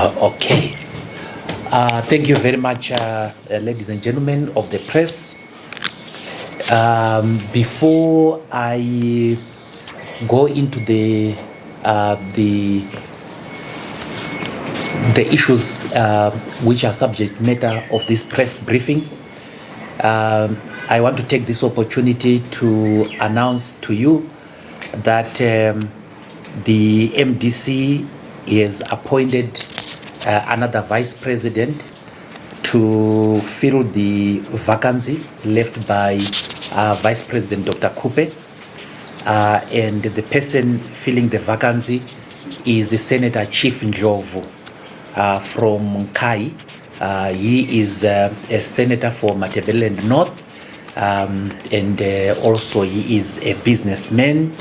Okay. Thank you very much, ladies and gentlemen of the press. Before I go into the issues which are subject matter of this press briefing, I want to take this opportunity to announce to you that the MDC has appointed another vice president to fill the vacancy left by Vice President Dr. Kupe, and the person filling the vacancy is Senator Chief Ndlovu from Kai. He is a senator for Matabeleland North, and also he is a businessman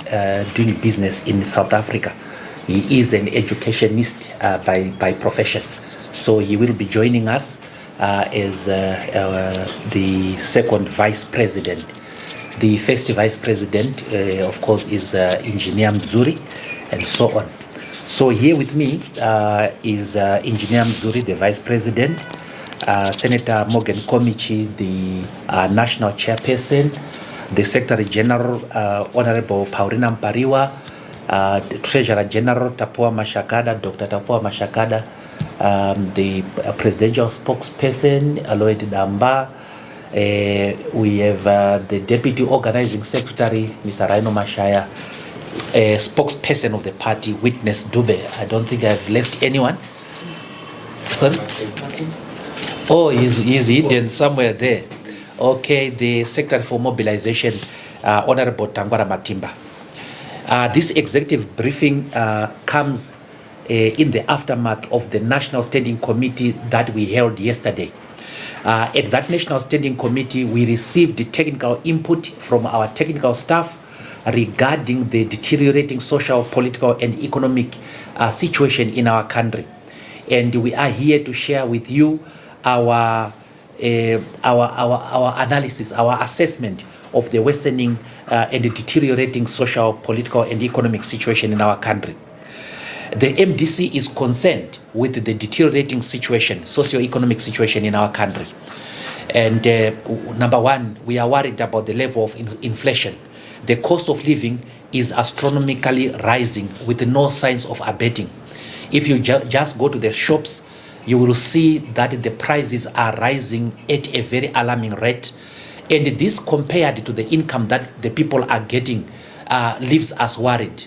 doing business in South Africa. He is an educationist by profession, so he will be joining us as the second vice president. The first vice president, of course, is Engineer Mzuri, and so on. So here with me is Engineer Mzuri, the vice president, Senator Morgan Komichi, the national chairperson, the Secretary General, Honorable Paulina Mpariwa, the Treasurer General Tapua Mashakada, Dr. Tapua Mashakada, the presidential spokesperson, Aloyd Damba. We have the Deputy Organizing Secretary, Mr. Rhino Mashaya, spokesperson of the party, Witness Dube. I don't think I've left anyone. Sorry? Oh, he's hidden somewhere there. Okay, the Secretary for Mobilization, Honorable Tangwara Matimba. This executive briefing comes in the aftermath of the National Standing Committee that we held yesterday. At that National Standing Committee, we received the technical input from our technical staff regarding the deteriorating social, political, and economic situation in our country. And we are here to share with you our analysis, our assessment of the worsening and the deteriorating social, political, and economic situation in our country. The MDC is concerned with the deteriorating situation, socio-economic situation in our country. And number one, we are worried about the level of inflation. The cost of living is astronomically rising with no signs of abating. If you just go to the shops, you will see that the prices are rising at a very alarming rate. And this, compared to the income that the people are getting, leaves us worried.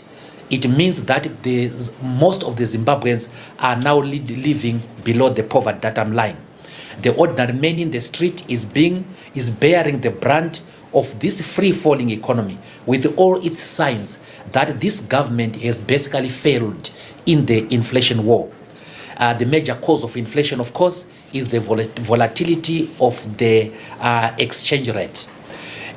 It means that most of the Zimbabweans are now living below the poverty datum line. The ordinary man in the street is bearing the brunt of this free-falling economy, with all its signs that this government has basically failed in the inflation war. The major cause of inflation, of course, is the volatility of the exchange rate.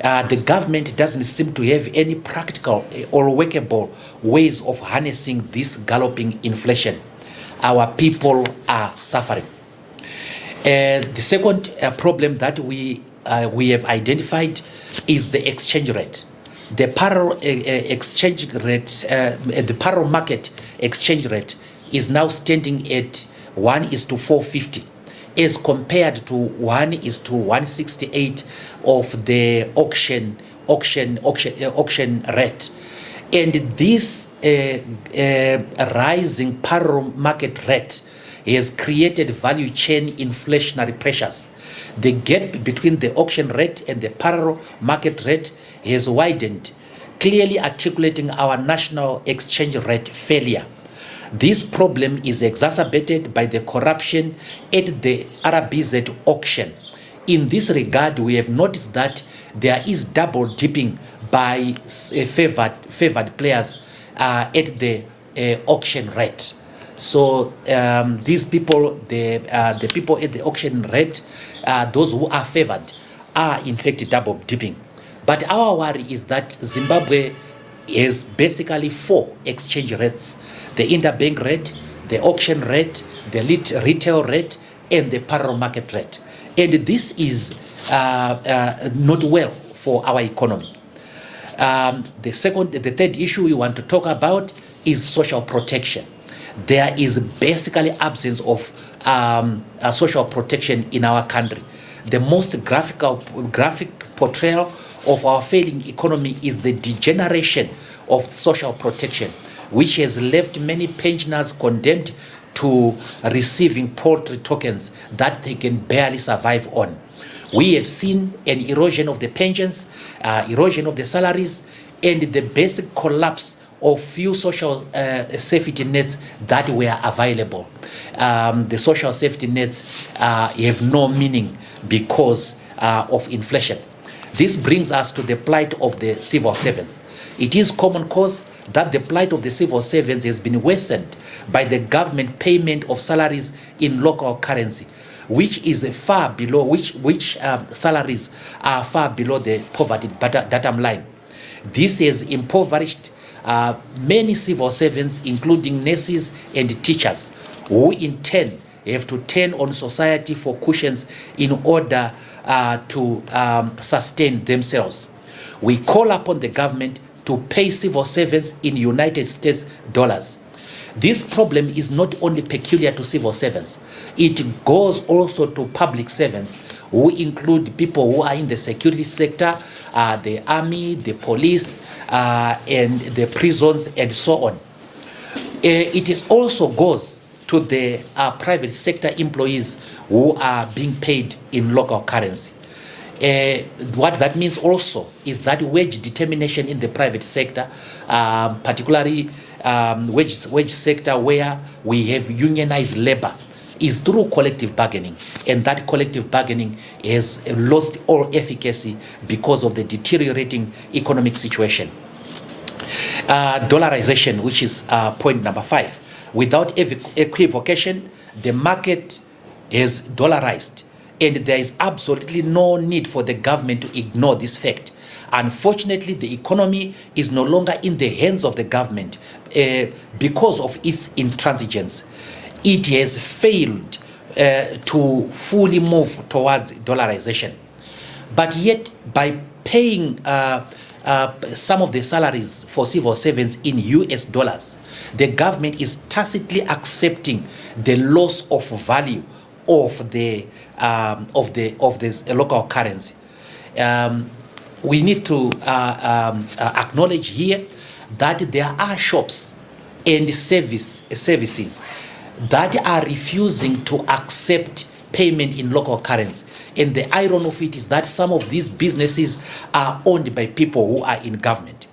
The government doesn't seem to have any practical or workable ways of harnessing this galloping inflation. Our people are suffering. The second problem that we have identified is the exchange rate. The parallel exchange rate, the parallel market exchange rate is now standing at 1:450. As compared to 1:168 of the auction rate. And this rising parallel market rate has created value chain inflationary pressures. The gap between the auction rate and the parallel market rate has widened, clearly articulating our national exchange rate failure. This problem is exacerbated by the corruption at the RBZ auction. In this regard, we have noticed that there is double dipping by favored players at the auction rate. So these people, the people at the auction rate, those who are favored, are in fact double dipping. But our worry is that Zimbabwe is basically 4 exchange rates: the interbank rate, the auction rate, the retail rate, and the parallel market rate. And this is not well for our economy. The third issue we want to talk about is social protection. there is basically absence of social protection in our country. The most graphic portrayal of our failing economy is the degeneration of social protection, which has left many pensioners condemned to receiving paltry tokens that they can barely survive on. We have seen an erosion of the pensions, erosion of the salaries, and the basic collapse of few social safety nets that were available. The social safety nets have no meaning because of inflation. This brings us to the plight of the civil servants. It is common cause that the plight of the civil servants has been worsened by the government payment of salaries in local currency, which is far below, which salaries are far below the poverty bottom line. This has impoverished many civil servants, including nurses and teachers, who in turn have to turn on society for cushions in order to sustain themselves. We call upon the government to pay civil servants in United States dollars. This problem is not only peculiar to civil servants, it goes also to public servants, who include people who are in the security sector, the army, the police, and the prisons, and so on. It is also goes to the private sector employees who are being paid in local currency. What that means also is that wage determination in the private sector, particularly wage sector where we have unionized labor, is through collective bargaining, and that collective bargaining has lost all efficacy because of the deteriorating economic situation. Dollarization, which is point number 5. Without equivocation, the market is dollarized, and there is absolutely no need for the government to ignore this fact. Unfortunately, the economy is no longer in the hands of the government because of its intransigence. It has failed to fully move towards dollarization. But yet, by paying some of the salaries for civil servants in US dollars, the government is tacitly accepting the loss of value of the local currency. We need to acknowledge here that there are shops and services that are refusing to accept payment in local currency. And the irony of it is that some of these businesses are owned by people who are in government.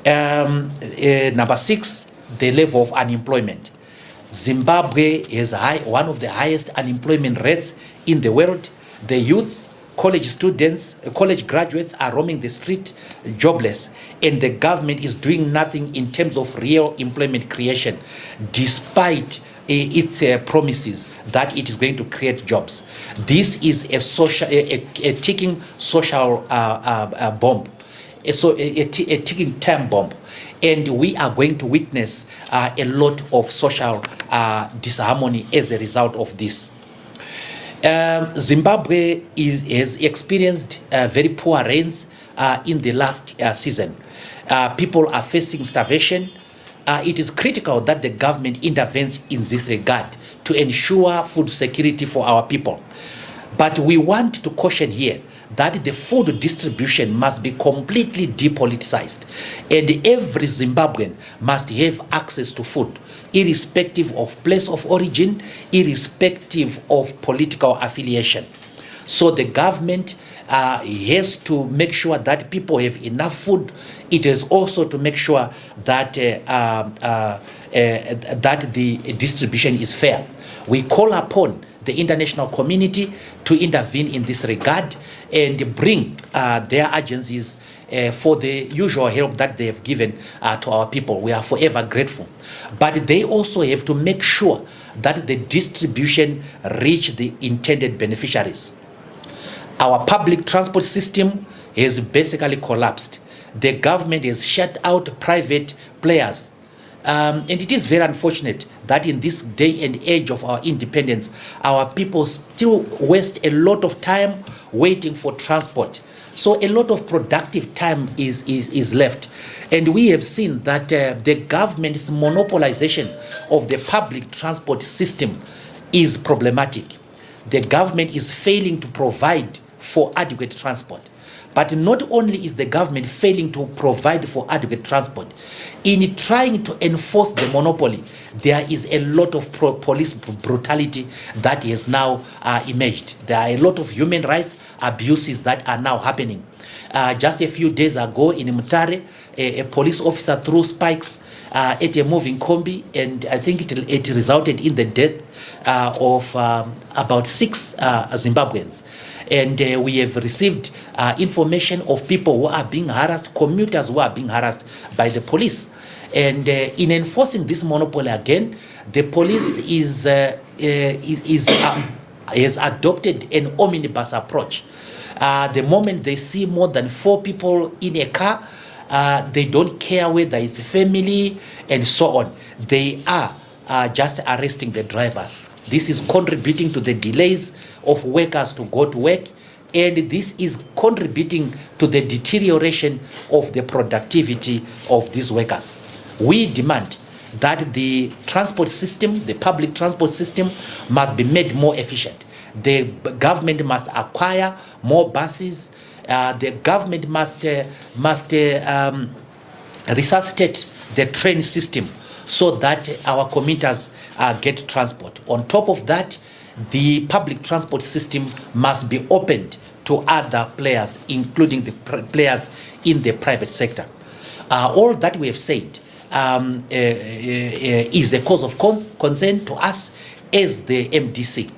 Number 6, the level of unemployment. Zimbabwe is one of the highest unemployment rates in the world. The youths, college students, college graduates are roaming the street jobless, and the government is doing nothing in terms of real employment creation, despite its promises that it is going to create jobs. This is a ticking social bomb, a ticking time bomb, and we are going to witness a lot of social disharmony as a result of this. Zimbabwe has experienced very poor rains in the last season. People are facing starvation. It is critical that the government intervenes in this regard to ensure food security for our people. But we want to caution here that the food distribution must be completely depoliticized, and every Zimbabwean must have access to food, irrespective of place of origin, irrespective of political affiliation. So the government has to make sure that people have enough food. It is also to make sure that that the distribution is fair. We call upon the international community to intervene in this regard and bring their agencies for the usual help that they have given to our people. We are forever grateful. But they also have to make sure that the distribution reach the intended beneficiaries. Our public transport system has basically collapsed. The government has shut out private players. And it is very unfortunate that in this day and age of our independence, our people still waste a lot of time waiting for transport. So a lot of productive time is left. And we have seen that the government's monopolization of the public transport system is problematic. The government is failing to provide for adequate transport. But not only is the government failing to provide for adequate transport, in trying to enforce the monopoly, there is a lot of police brutality that has now emerged. There are a lot of human rights abuses that are now happening. Just a few days ago in Mutare, a police officer threw spikes at a moving combi, and I think it resulted in the death of about 6 Zimbabweans. And we have received information of people who are being harassed, commuters who are being harassed by the police. And in enforcing this monopoly again, the police has adopted an omnibus approach. The moment they see more than 4 people in a car, they don't care whether it's family and so on. They are just arresting the drivers. This is contributing to the delays of workers to go to work, and this is contributing to the deterioration of the productivity of these workers. We demand that the transport system, the public transport system, must be made more efficient. The government must acquire more buses. The government must resuscitate the train system so that our commuters get transport. On top of that, the public transport system must be opened to other players, including the players in the private sector. All that we have said is a cause of concern to us as the MDC.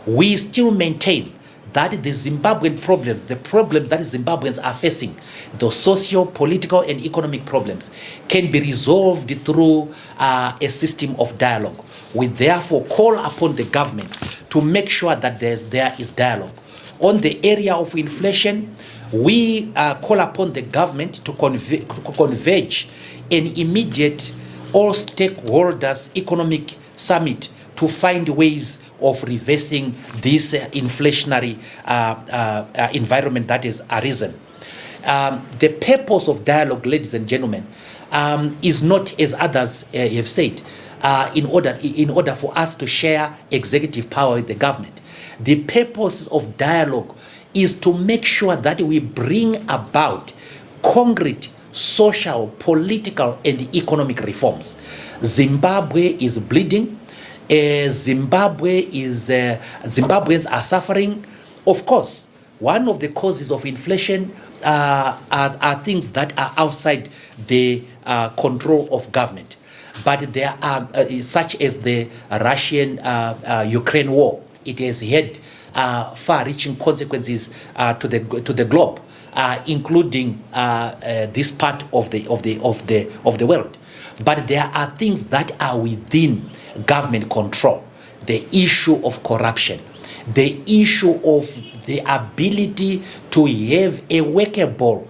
We still maintain that the Zimbabwean problems, the problem that Zimbabweans are facing, the socio, political and economic problems, can be resolved through a system of dialogue. We therefore call upon the government to make sure that there is dialogue. On the area of inflation, we call upon the government to converge an immediate all stakeholders economic summit to find ways of reversing this inflationary environment that has arisen. The purpose of dialogue, ladies and gentlemen, is not, as others have said, in order for us to share executive power with the government. The purpose of dialogue is to make sure that we bring about concrete social, political, and economic reforms. Zimbabwe is bleeding. Zimbabweans are suffering. Of course, one of the causes of inflation are things that are outside the control of government. But there are such as the Russian-Ukraine war. It has had far-reaching consequences to the globe, including this part of the world. But there are things that are within government control. The issue of corruption, the issue of the ability to have a workable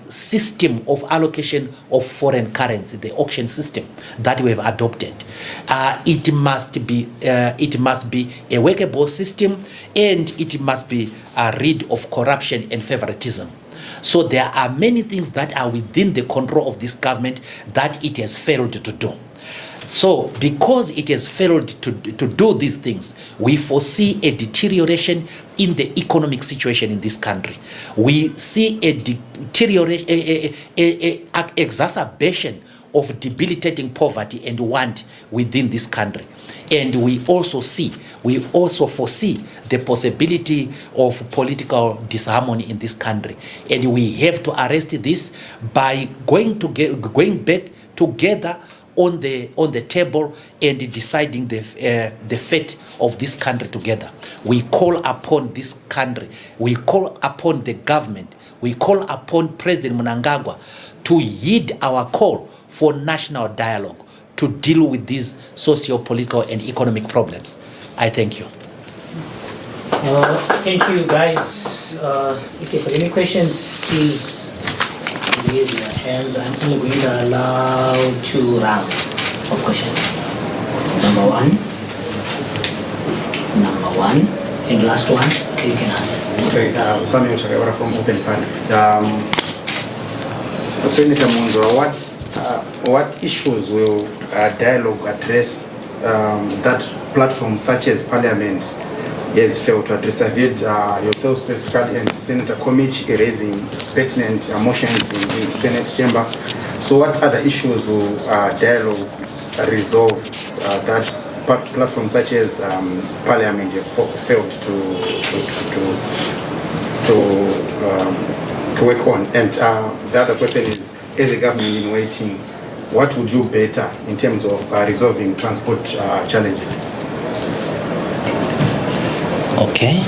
system of allocation of foreign currency, the auction system that we have adopted. It must be a workable system, and it must be rid of corruption and favoritism. So there are many things that are within the control of this government that it has failed to do. So because it has failed to do these things, we foresee a deterioration in the economic situation in this country. We see a deterioration, an exacerbation of debilitating poverty and want within this country. And we also foresee the possibility of political disharmony in this country. And we have to arrest this by going back together on the table and deciding the fate of this country together. We call upon this country, we call upon the government, we call upon President Mnangagwa to heed our call for national dialogue to deal with these socio-political and economic problems. I thank you. Thank you, guys. If you have any questions, please raise your hands. I'm only going to allow 2 rounds of questions. Number one. And last one, you can answer. Okay, Samuel Chagawara from Open Party. Senator Mwonzora, what issues will dialogue address that platform such as Parliament has failed to address? I've heard yourself specifically and Senator Komich raising pertinent motions in the Senate chamber. So what other issues will dialogue resolve that platform such as Parliament have failed to work on? And the other question is, as a government in waiting, what would you better in terms of resolving transport challenges? Okay.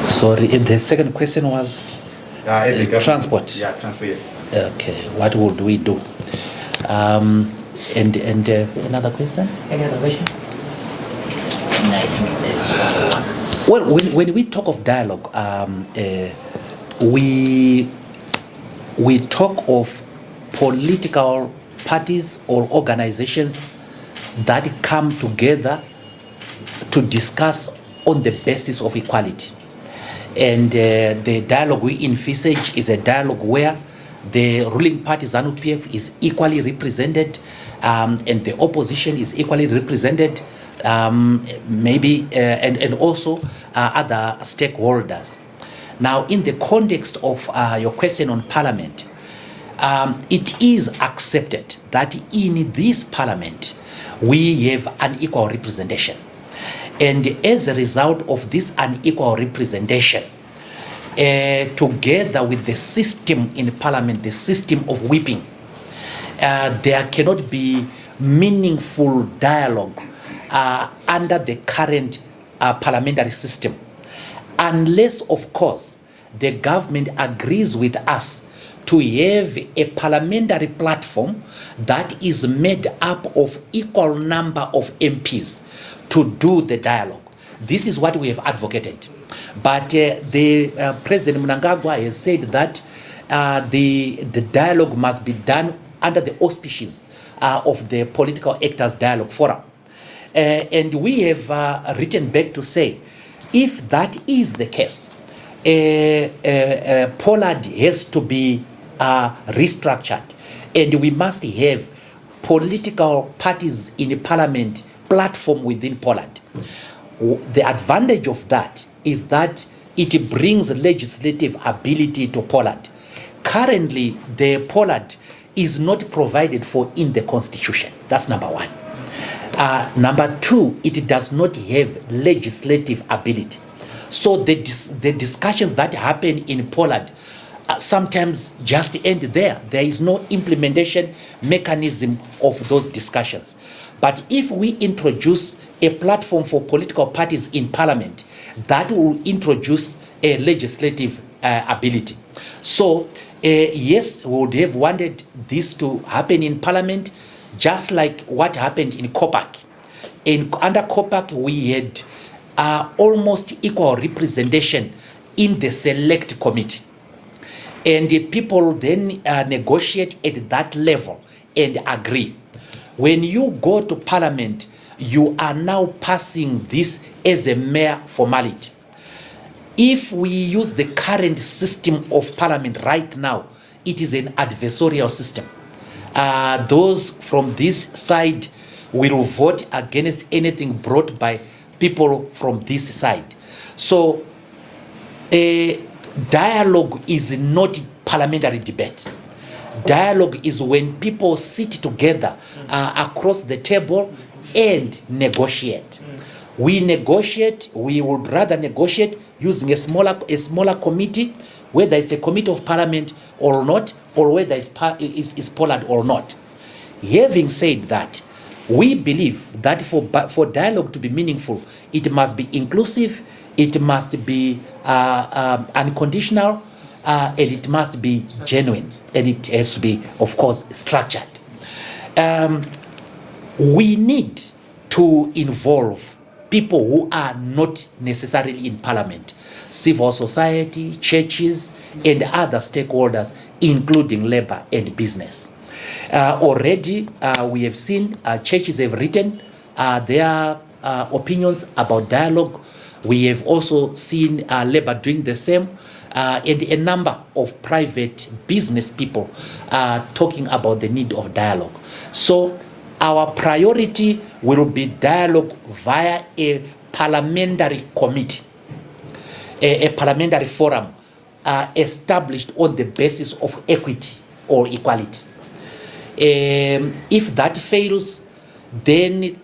Sorry, the second question was transport. Yeah, transport, yes. Okay, what would we do? And another question? Any other question? I think there's one. Well, when we talk of dialogue, we talk of political parties or organizations that come together to discuss on the basis of equality. And the dialogue we envisage is a dialogue where the ruling party ZANU-PF is equally represented, and the opposition is equally represented, maybe and also other stakeholders. Now, in the context of your question on Parliament, it is accepted that in this Parliament we have unequal representation. And as a result of this unequal representation, together with the system in Parliament, the system of whipping, there cannot be meaningful dialogue under the current parliamentary system, unless, of course, the government agrees with us to have a parliamentary platform that is made up of equal number of MPs to do the dialogue. This is what we have advocated. But the President Mnangagwa has said that the dialogue must be done under the auspices of the Political Actors Dialogue Forum. And we have written back to say, if that is the case, Pollard has to be restructured, and we must have political parties in the parliament platform within Poland. The advantage of that is that it brings legislative ability to Poland. Currently, the Poland is not provided for in the constitution. That's number one. Number two, it does not have legislative ability. So the discussions that happen in Poland sometimes just end there. There is no implementation mechanism of those discussions. But if we introduce a platform for political parties in Parliament, that will introduce a legislative ability. So yes, we would have wanted this to happen in Parliament, just like what happened in COPAC. Under COPAC, we had almost equal representation in the select committee. And the people then negotiate at that level and agree. When you go to Parliament, you are now passing this as a mere formality. If we use the current system of Parliament right now, it is an adversarial system. Those from this side will vote against anything brought by people from this side. So a dialogue is not parliamentary debate. Dialogue is when people sit together across the table and negotiate. We negotiate, we would rather negotiate using a smaller committee, whether it's a committee of parliament or not, or whether it's Poland or not. Having said that, we believe that for dialogue to be meaningful, it must be inclusive, it must be unconditional, and it must be genuine, and it has to be, of course, structured. We need to involve people who are not necessarily in parliament, civil society, churches, and other stakeholders, including labor and business. Already, we have seen churches have written their opinions about dialogue. We have also seen labor doing the same, and a number of private business people talking about the need of dialogue. So our priority will be dialogue via a parliamentary committee, a parliamentary forum established on the basis of equity or equality. If that fails, then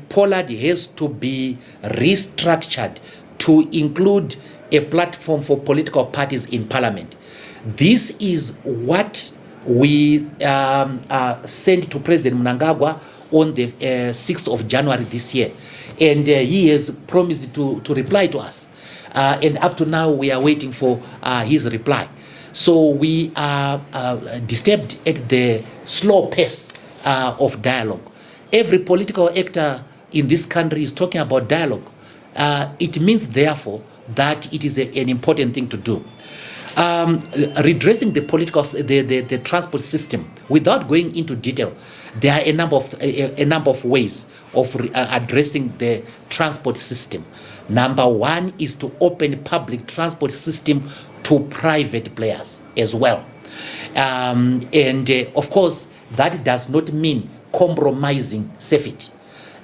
Pollard has to be restructured to include a platform for political parties in parliament. This is what we sent to President Mnangagwa on the 6th of January this year. And he has promised to reply to us. And up to now, we are waiting for his reply. So we are disturbed at the slow pace of dialogue. Every political actor in this country is talking about dialogue. It means, therefore, that it is an important thing to do. Redressing the political, the transport system, without going into detail, there are a number of ways of addressing the transport system. Number one is to open public transport system to private players as well. Of course, that does not mean compromising safety.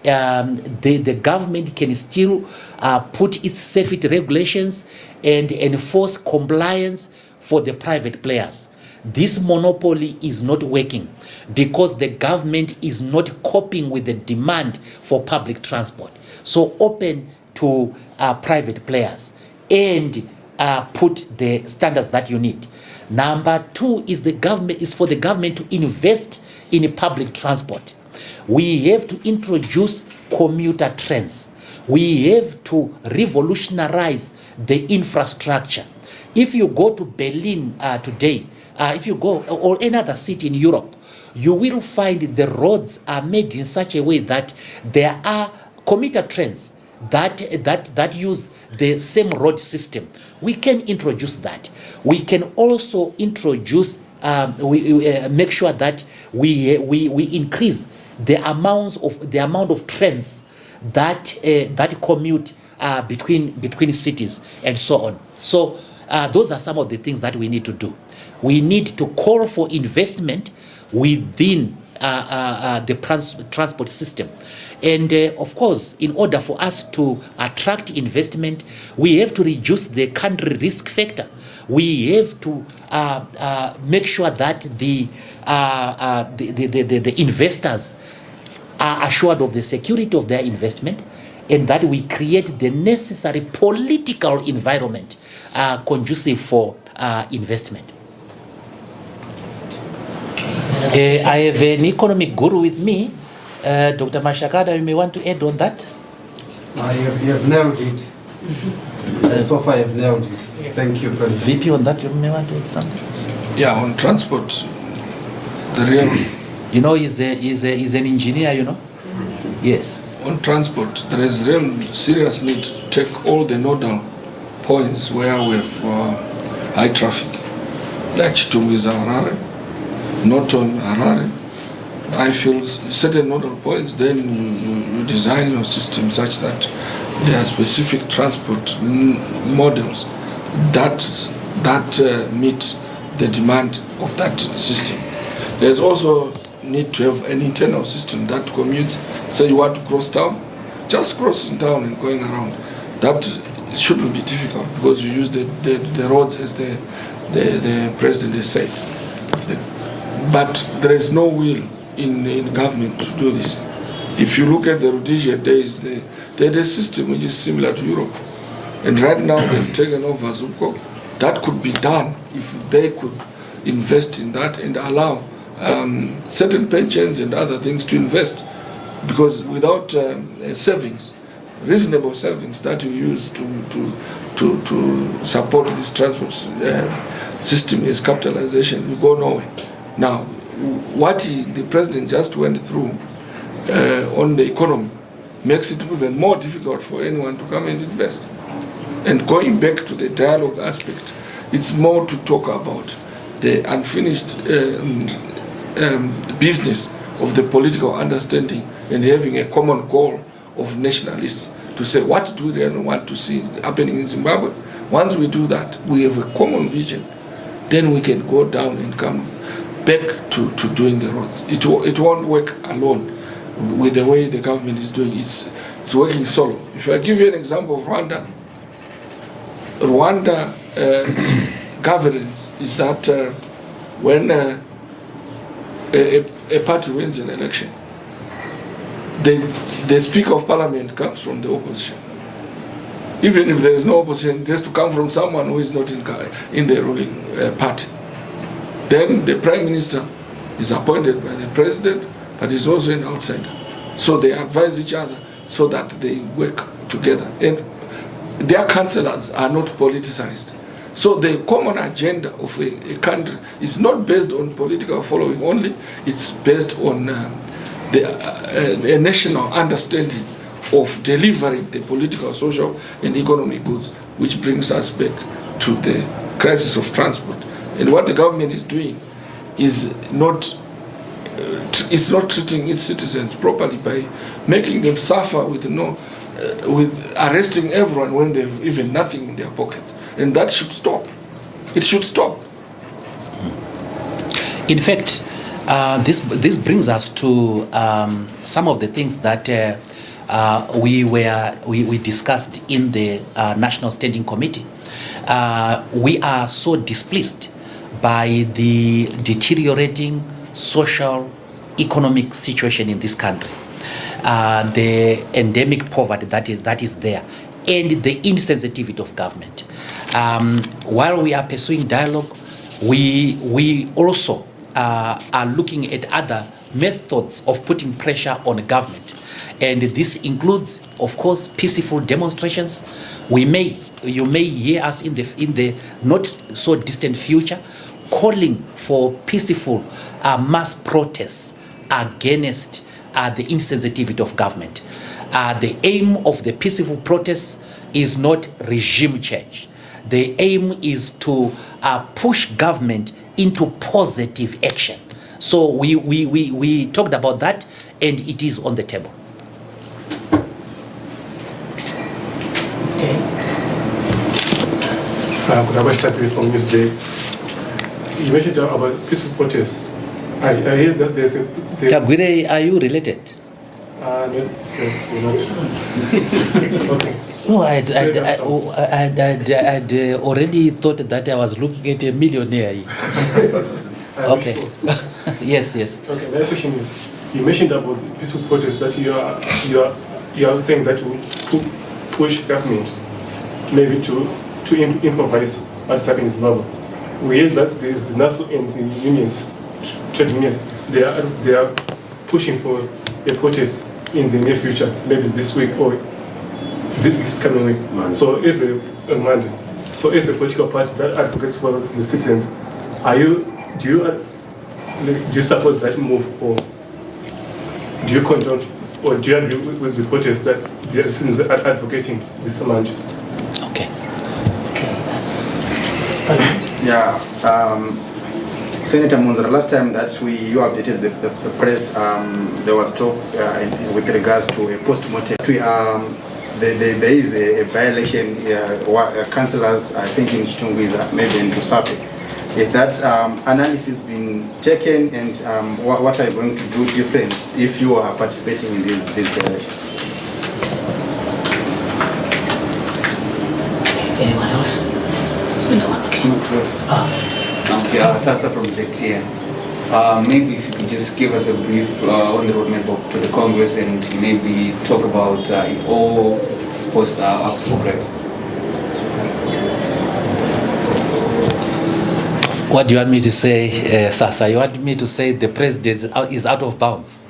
The government can still put its safety regulations and enforce compliance for the private players. This monopoly is not working because the government is not coping with the demand for public transport. So open to private players and put the standards that you need. Number two is for the government to invest in public transport. We have to introduce commuter trains. We have to revolutionize the infrastructure. If you go to Berlin today, if you go, or any other city in Europe, you will find the roads are made in such a way that there are commuter trains that use the same road system. We can introduce that. We can also introduce, make sure that we increase the amount of trains that commute between cities and so on. So those are some of the things that we need to do. We need to call for investment within the transport system. And of course, in order for us to attract investment, we have to reduce the country risk factor. We have to make sure that the investors are assured of the security of their investment, and that we create the necessary political environment conducive for investment. I have an economic guru with me, Dr. Mashakada. You may want to add on that. You have nailed it. So far, you have nailed it. Thank you, President. VP, on that, you may want to add something. Yeah, on transport, the real. You know, he's an engineer. You know. Yes. On transport, there is real serious need to take all the nodal points where we have high traffic, like Chitumbiza Harare, Norton Harare. I feel certain nodal points, then you design your system such that there are specific transport models that meet the demand of that system. There's also need to have an internal system that commutes. Say you want to cross town, just crossing town and going around. That shouldn't be difficult because you use the roads as the president has said. But there is no will in government to do this. If you look at the Rhodesia days, they had a system which is similar to Europe. And right now they've taken over Zupco. That could be done if they could invest in that and allow certain pensions and other things to invest. Because without savings, reasonable savings that you use to support this transport system as capitalization, you go nowhere. Now, what the president just went through on the economy makes it even more difficult for anyone to come and invest. And going back to the dialogue aspect, it's more to talk about the unfinished business of the political understanding and having a common goal of nationalists to say, what do we really want to see happening in Zimbabwe? Once we do that, we have a common vision, then we can go down and come back to doing the roads. It won't work alone with the way the government is doing. It's working solo. If I give you an example of Rwanda, governance is that when a party wins an election, the Speaker of Parliament comes from the opposition. Even if there is no opposition, it has to come from someone who is not in the ruling party. Then the Prime Minister is appointed by the President, but is also an outsider. So they advise each other so that they work together. And their councillors are not politicized. So the common agenda of a country is not based on political following only, it's based on the national understanding of delivering the political, social, and economic goods, which brings us back to the crisis of transport. And what the government is doing is it's not treating its citizens properly by making them suffer with with arresting everyone when they have even nothing in their pockets. And that should stop. It should stop. In fact, this brings us to some of the things that we discussed in the National Standing Committee. We are so displeased by the deteriorating social, economic situation in this country, the endemic poverty that is there, and the insensitivity of government. While we are pursuing dialogue, we also are looking at other methods of putting pressure on government, and this includes, of course, peaceful demonstrations. You may hear us in the not so distant future calling for peaceful mass protests against the insensitivity of government. The aim of the peaceful protests is not regime change. The aim is to push government into positive action. So we talked about that, and it is on the table. Okay. Could I start from Ms. J? So you mentioned about peaceful protests. I hear that there's a... Tagwire, are you related? Not, sir, not. Okay. No, I'd already thought that I was looking at a millionaire. Okay. Yes. Okay, my question is, you mentioned about peaceful protests that you are saying that you push government maybe to improvise what's happening in Zimbabwe. We hear that there is NASO and the unions, trade unions, they are pushing for a protest in the near future, maybe this week or this coming week. Monday. So as a Monday, so as a political party that advocates for the citizens, do you support that move, or do you condone, or do you agree with the protest that the citizens are advocating this amount? Okay. Yeah, Senator Mwonzora, last time that you updated the press, there was talk with regards to a post-mortem. There is a by-election, councillors, I think in Chitungwiza, maybe in Rusape. Is that analysis been taken, and what are you going to do different if you are participating in this by-election? Anyone else? No one. Okay, Sasa from ZTN. Maybe if you could just give us a brief on the roadmap to the Congress, and maybe talk about if all posts are up for grabs. What do you want me to say, Sasa? You want me to say the president is out of bounds?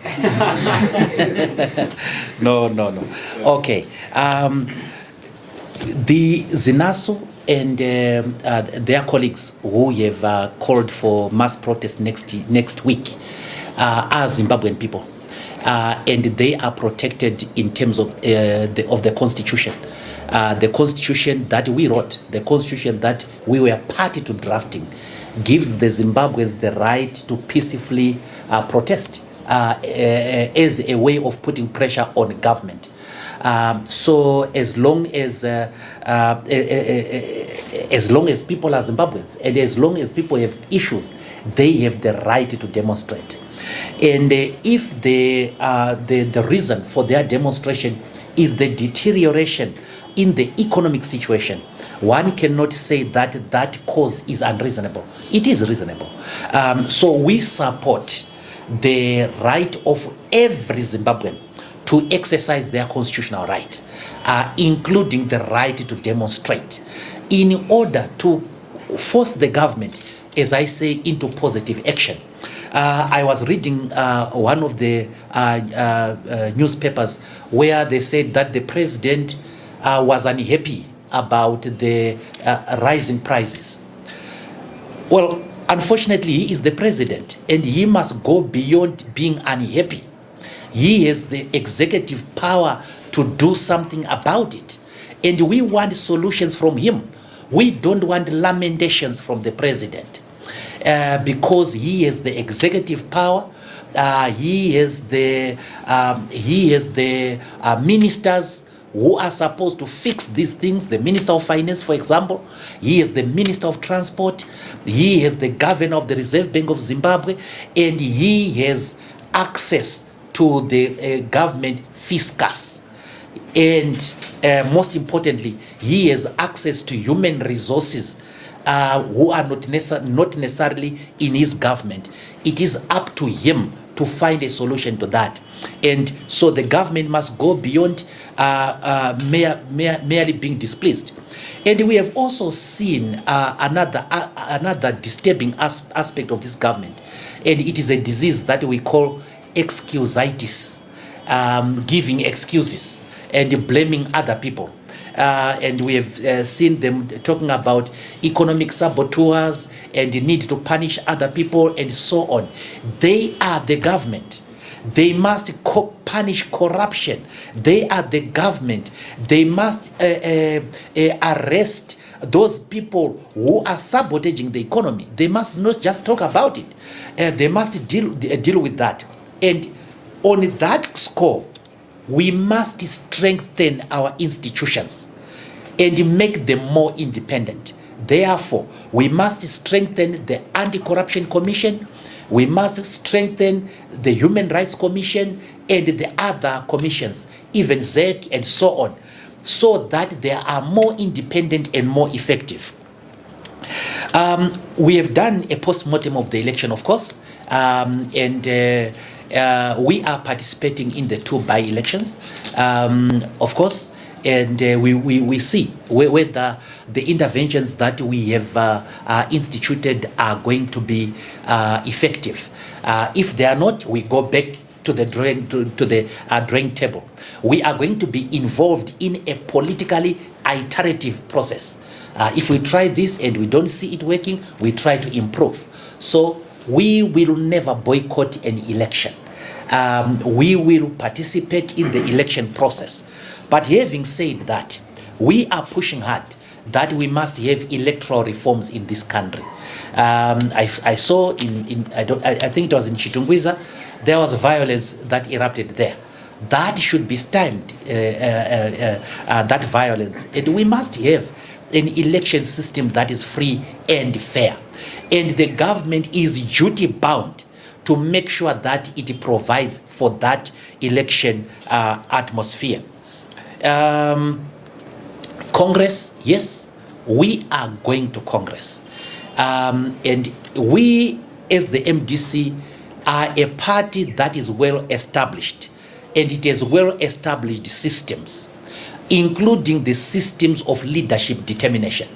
No. Okay. The ZINASO and their colleagues who have called for mass protest next week are Zimbabwean people. and they are protected in terms of the Constitution. The Constitution that we wrote, the Constitution that we were party to drafting, gives the Zimbabweans the right to peacefully protest as a way of putting pressure on government. So as long as people are Zimbabweans and as long as people have issues, they have the right to demonstrate. And if the reason for their demonstration is the deterioration in the economic situation, one cannot say that that cause is unreasonable. It is reasonable. So we support the right of every Zimbabwean to exercise their constitutional right, including the right to demonstrate, in order to force the government, as I say, into positive action. I was reading one of the newspapers where they said that the president was unhappy about the rising prices. Well, unfortunately, he is the president and he must go beyond being unhappy. He has the executive power to do something about it. And we want solutions from him. We don't want lamentations from the president. Because he has the executive power, he has the ministers who are supposed to fix these things. The Minister of Finance, for example, he is the Minister of Transport, he is the Governor of the Reserve Bank of Zimbabwe, and he has access to the government fiscus. And most importantly, he has access to human resources who are not necessarily in his government. It is up to him to find a solution to that. And so the government must go beyond merely being displeased. And we have also seen another disturbing aspect of this government, and it is a disease that we call excusitis, giving excuses and blaming other people. And we have seen them talking about economic saboteurs and the need to punish other people and so on. They are the government. They must punish corruption. They are the government. They must arrest those people who are sabotaging the economy. They must not just talk about it. They must deal with that. And on that score, we must strengthen our institutions and make them more independent. Therefore, we must strengthen the Anti-Corruption Commission, we must strengthen the Human Rights Commission and the other commissions, even ZEC and so on, so that they are more independent and more effective. We have done a post-mortem of the election, of course, and we are participating in the 2 by-elections, of course, and we see whether the interventions that we have instituted are going to be effective. If they are not, we go back to the drawing table. We are going to be involved in a politically iterative process. If we try this and we don't see it working, we try to improve. So we will never boycott an election. We will participate in the election process. But having said that, we are pushing hard that we must have electoral reforms in this country. I saw I think it was in Chitungwiza, there was violence that erupted there. That should be stymied, that violence. And we must have an election system that is free and fair. And the government is duty bound to make sure that it provides for that election atmosphere. Congress, yes, we are going to Congress. And we, as the MDC, are a party that is well established, and it has well established systems, including the systems of leadership determination.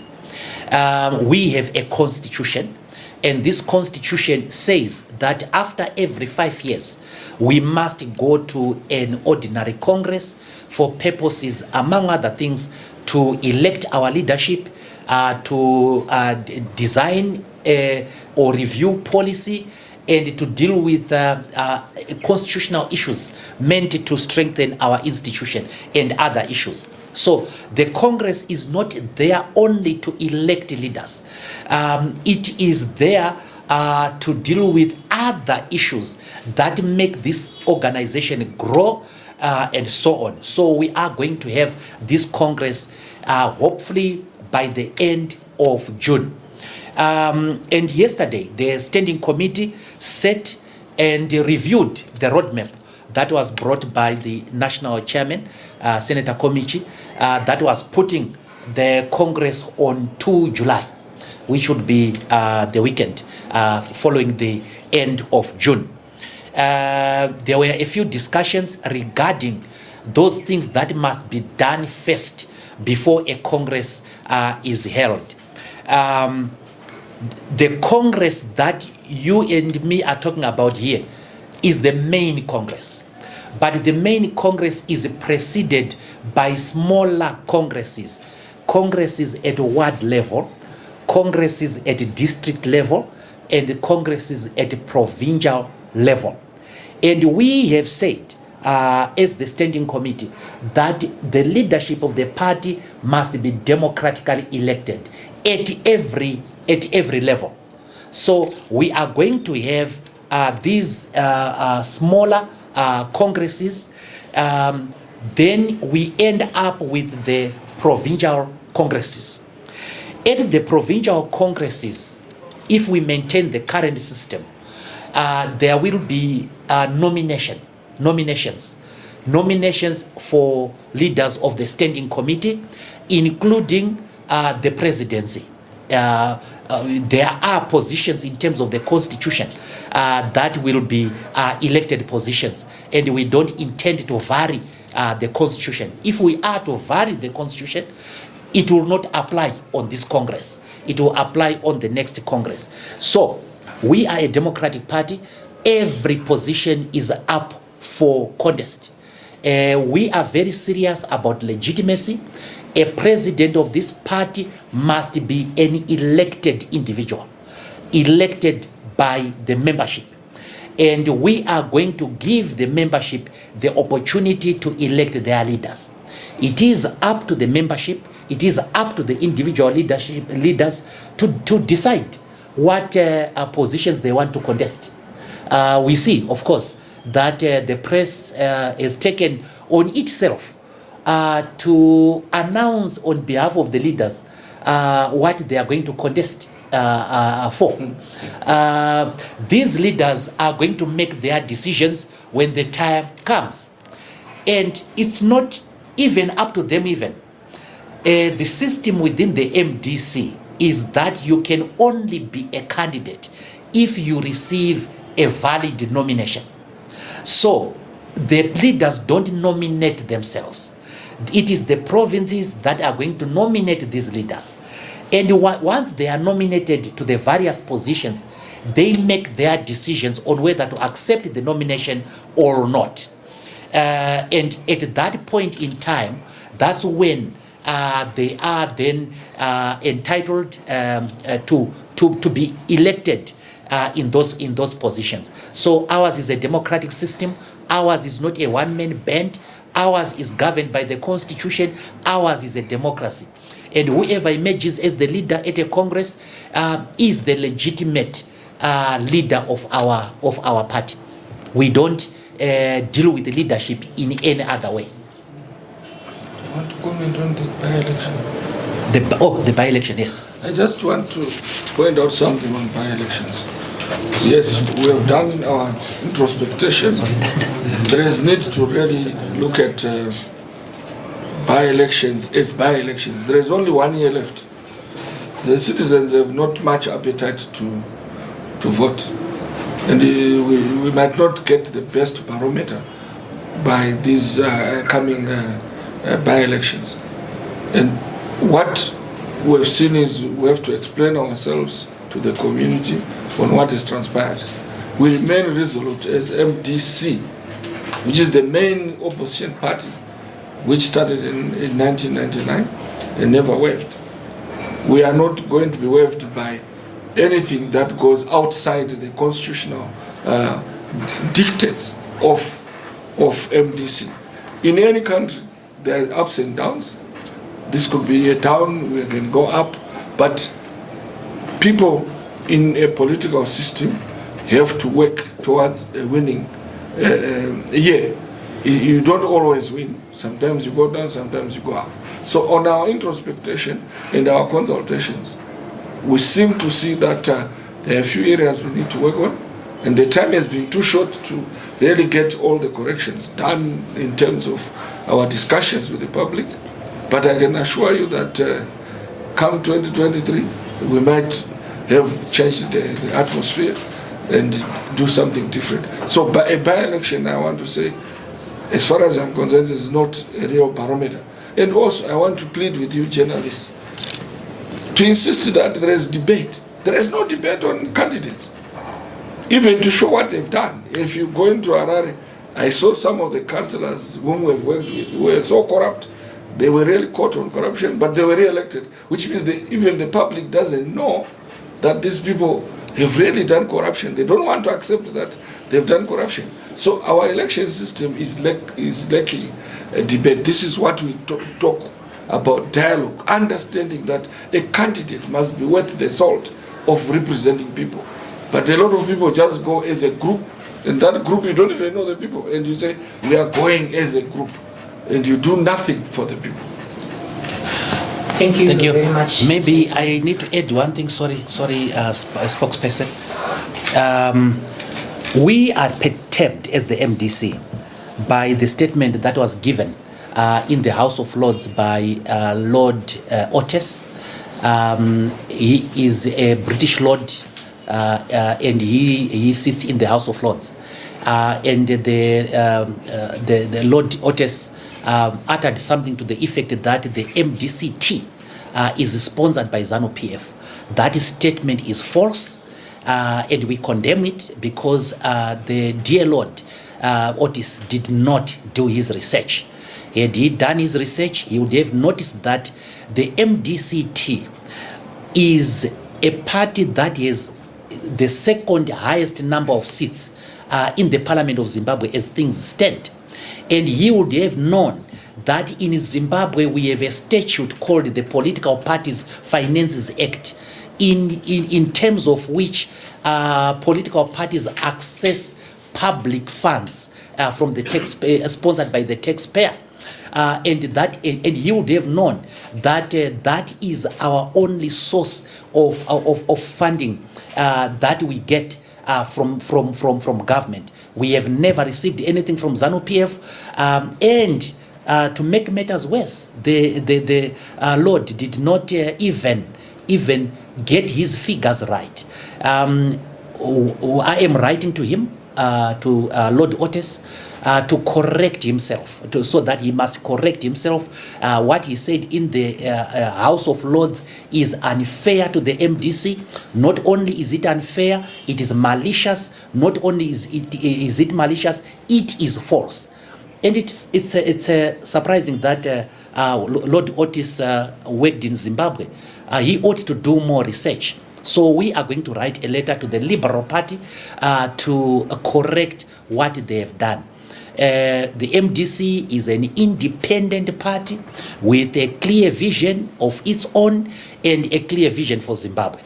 We have a constitution, and this constitution says that after every 5 years, we must go to an ordinary Congress for purposes, among other things, to elect our leadership, to design or review policy, and to deal with constitutional issues meant to strengthen our institution and other issues. So the Congress is not there only to elect leaders. It is there to deal with other issues that make this organization grow and so on. So we are going to have this Congress hopefully by the end of June. And yesterday, the Standing Committee set and reviewed the roadmap that was brought by the National Chairman, Senator Komichi, that was putting the Congress on 2 July, which would be the weekend following the end of June. There were a few discussions regarding those things that must be done first before a Congress is held. The Congress that you and me are talking about here is the main Congress. But the main Congress is preceded by smaller congresses. Congresses at ward level, congresses at district level, and congresses at provincial level. And we have said, as the Standing Committee, that the leadership of the party must be democratically elected at every level. So we are going to have these smaller congresses. Then we end up with the provincial congresses. At the provincial congresses, if we maintain the current system, there will be nominations for leaders of the Standing Committee, including the presidency. There are positions in terms of the Constitution that will be elected positions, and we don't intend to vary the Constitution. If we are to vary the Constitution, it will not apply on this Congress. It will apply on the next Congress. So we are a democratic party. Every position is up for contest. We are very serious about legitimacy. A president of this party must be an elected individual, elected by the membership. And we are going to give the membership the opportunity to elect their leaders. It is up to the membership, it is up to the individual leaders to decide what positions they want to contest. We see, of course, that the press has taken on itself to announce on behalf of the leaders what they are going to contest for. These leaders are going to make their decisions when the time comes. And it's not even up to them even. The system within the MDC is that you can only be a candidate if you receive a valid nomination. So the leaders don't nominate themselves. It is the provinces that are going to nominate these leaders. And once they are nominated to the various positions, they make their decisions on whether to accept the nomination or not. And at that point in time, that's when they are then entitled to be elected in those positions. So ours is a democratic system. Ours is not a one-man band. Ours is governed by the Constitution. Ours is a democracy. And whoever emerges as the leader at a Congress is the legitimate leader of our party. We don't deal with the leadership in any other way. I want to comment on the by-election. The by-election, yes. I just want to point out something on by-elections. Yes, we have done our introspection. There is need to really look at by-elections as by-elections. There is only 1 year left. The citizens have not much appetite to vote. And we might not get the best barometer by these coming by-elections. And what we've seen is we have to explain ourselves to the community on what has transpired. We remain resolute as MDC, which is the main opposition party, which started in 1999 and never wavered. We are not going to be waved by anything that goes outside the constitutional dictates of MDC. In any country, there are ups and downs. This could be a down, we can go up, but people in a political system have to work towards a winning year. You don't always win. Sometimes you go down, sometimes you go up. So on our introspection and our consultations, we seem to see that there are a few areas we need to work on, and the time has been too short to really get all the corrections done in terms of our discussions with the public. But I can assure you that come 2023, we might have changed the atmosphere and do something different. So by a by-election, I want to say, as far as I'm concerned, it's not a real barometer. And also, I want to plead with you journalists to insist that there is debate. There is no debate on candidates, even to show what they've done. If you go into Harare, I saw some of the councillors whom we've worked with who were so corrupt. They were really caught on corruption, but they were re-elected, which means even the public doesn't know that these people have really done corruption. They don't want to accept that they've done corruption. So our election system is lacking a debate. This is what we talk about, dialogue, understanding that a candidate must be worth the salt of representing people. But a lot of people just go as a group, and that group you don't even know the people, and you say we are going as a group, and you do nothing for the people. Thank you very much. Maybe I need to add one thing. Sorry, spokesperson. We are perturbed as the MDC by the statement that was given in the House of Lords by Lord Otis. He is a British Lord, and he sits in the House of Lords. And the Lord Otis uttered something to the effect that the MDC-T is sponsored by ZANU-PF. That statement is false, and we condemn it because the dear Lord Otis did not do his research. Had he done his research, he would have noticed that the MDC-T is a party that has the second highest number of seats in the Parliament of Zimbabwe as things stand. And he would have known that in Zimbabwe we have a statute called the Political Parties Finances Act, in terms of which political parties access public funds from the taxpayer, sponsored by the taxpayer. And he would have known that that is our only source of funding that we get from government. We have never received anything from ZANU-PF, and to make matters worse, the Lord did not even get his figures right. I am writing to him, to Lord Otis, to correct himself, so that he must correct himself. What he said in the House of Lords is unfair to the MDC. Not only is it unfair, it is malicious. Not only is it malicious, it is false. And it's surprising that Lord Otis worked in Zimbabwe. He ought to do more research. So we are going to write a letter to the Liberal Party to correct what they have done. The MDC is an independent party with a clear vision of its own and a clear vision for Zimbabwe.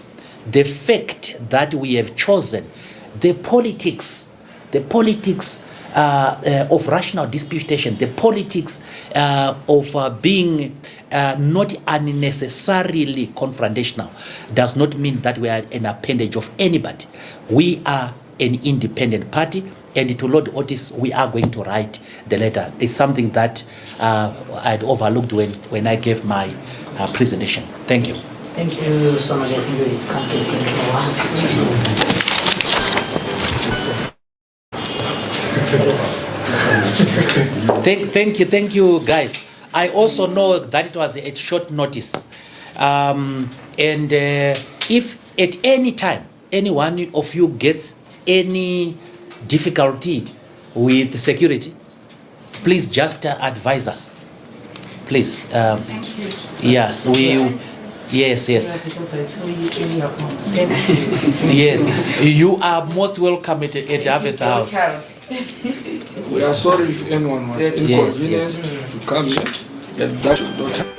The fact that we have chosen the politics of rational disputation, the politics of being not unnecessarily confrontational, does not mean that we are an appendage of anybody. We are an independent party, and to Lord Otis, we are going to write the letter. It's something that I'd overlooked when I gave my presentation. Thank you. Thank you so much. I think we come to the end for Thank you, guys. I also know that it was at short notice, and if at any time any one of you gets any difficulty with security, please just advise us. Please. Thank you. Yes, Yes, yes. Because I saw you in your account. Thank you. Yes, you are most welcome at Harvest House. We are sorry if anyone was Yes, inconvenienced yes. to come here. Yes, that should not happen.